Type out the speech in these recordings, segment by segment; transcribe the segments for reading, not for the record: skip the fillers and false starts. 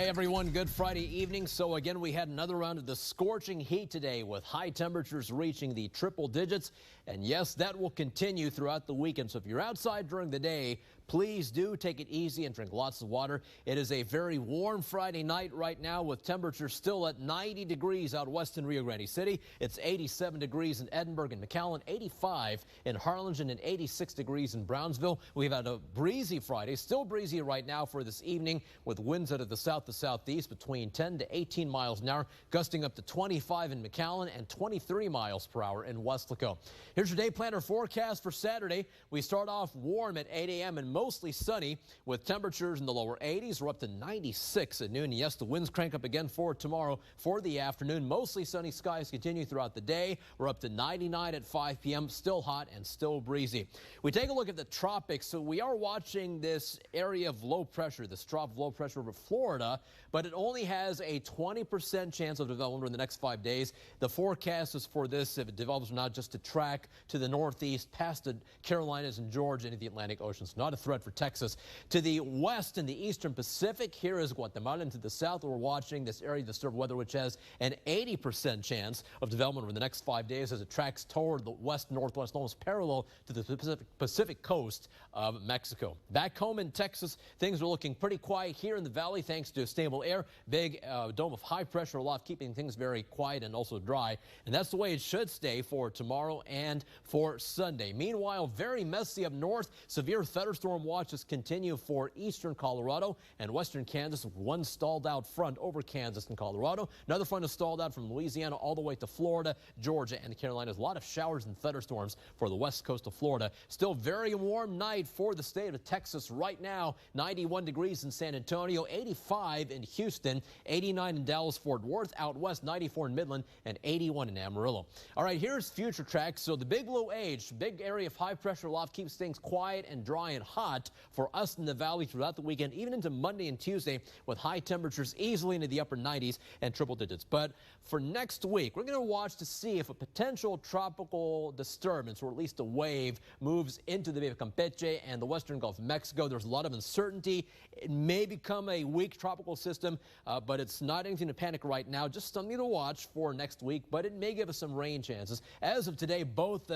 Hey everyone, good Friday evening. So again, we had another round of the scorching heat today with high temperatures reaching the triple digits. And yes, that will continue throughout the weekend. So if you're outside during the day, please do take it easy and drink lots of water. It is a very warm Friday night right now with temperatures still at 90 degrees out west in Rio Grande City. It's 87 degrees in Edinburgh and McAllen, 85 in Harlingen, and 86 degrees in Brownsville. We've had a breezy Friday, still breezy right now for this evening with winds out of the south to southeast between 10 to 18 miles an hour, gusting up to 25 in McAllen and 23 miles per hour in Weslaco. Here's your day planner forecast for Saturday. We start off warm at 8 a.m. and mostly sunny with temperatures in the lower 80s. We're up to 96 at noon. Yes, the winds crank up again for tomorrow for the afternoon. Mostly sunny skies continue throughout the day. We're up to 99 at 5 p.m. Still hot and still breezy. We take a look at the tropics. So we are watching this area of low pressure, this trough of low pressure over Florida, but it only has a 20% chance of development in the next 5 days. The forecast is for this, if it develops or not, just to track to the northeast past the Carolinas and Georgia into the Atlantic Ocean. It's not a threat for Texas. To the west in the eastern Pacific, here is Guatemala. And to the south, we're watching this area of disturbed weather, which has an 80% chance of development over the next 5 days as it tracks toward the west-northwest, almost parallel to the Pacific coast of Mexico. Back home in Texas, things are looking pretty quiet here in the valley thanks to stable air. Big dome of high pressure aloft, keeping things very quiet and also dry. And that's the way it should stay for tomorrow and for Sunday. Meanwhile, very messy up north. Severe thunderstorm watches continue for eastern Colorado and western Kansas. One stalled out front over Kansas and Colorado. Another front is stalled out from Louisiana all the way to Florida, Georgia, and the Carolinas. A lot of showers and thunderstorms for the west coast of Florida. Still very warm night for the state of Texas right now. 91 degrees in San Antonio, 85 in Houston, 89 in Dallas-Fort Worth, out west 94 in Midland, and 81 in Amarillo. All right, here's future tracks. So the big low age, big area of high pressure aloft keeps things quiet and dry and hot for us in the valley throughout the weekend, even into Monday and Tuesday with high temperatures easily into the upper 90s and triple digits. But for next week, we're going to watch to see if a potential tropical disturbance, or at least a wave, moves into the Bay of Campeche and the western Gulf of Mexico. There's a lot of uncertainty. It may become a weak tropical system, but it's not anything to panic right now. Just something to watch for next week, but it may give us some rain chances. As of today, both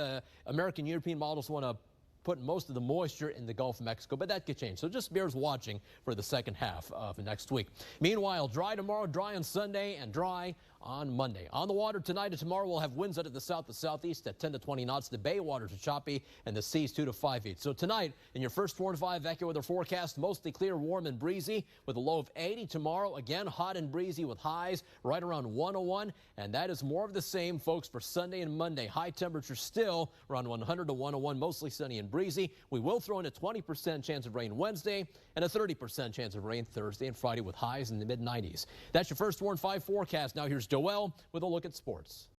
American and European models want to put most of the moisture in the Gulf of Mexico, but that could change. So just bears watching for the second half of next week. Meanwhile, dry tomorrow, dry on Sunday, and dry on Monday. On the water tonight and tomorrow, we'll have winds out of the south to southeast at 10 to 20 knots. The bay waters are choppy and the seas 2 to 5 feet. So tonight, in your first 4 to 5 AccuWeather forecast, mostly clear, warm, and breezy with a low of 80. Tomorrow, again, hot and breezy with highs right around 101. And that is more of the same, folks, for Sunday and Monday. High temperatures still around 100 to 101, mostly sunny and breezy. We will throw in a 20% chance of rain Wednesday and a 30% chance of rain Thursday and Friday with highs in the mid-90s. That's your first 4 and 5 forecast. Now here's Joel with a look at sports.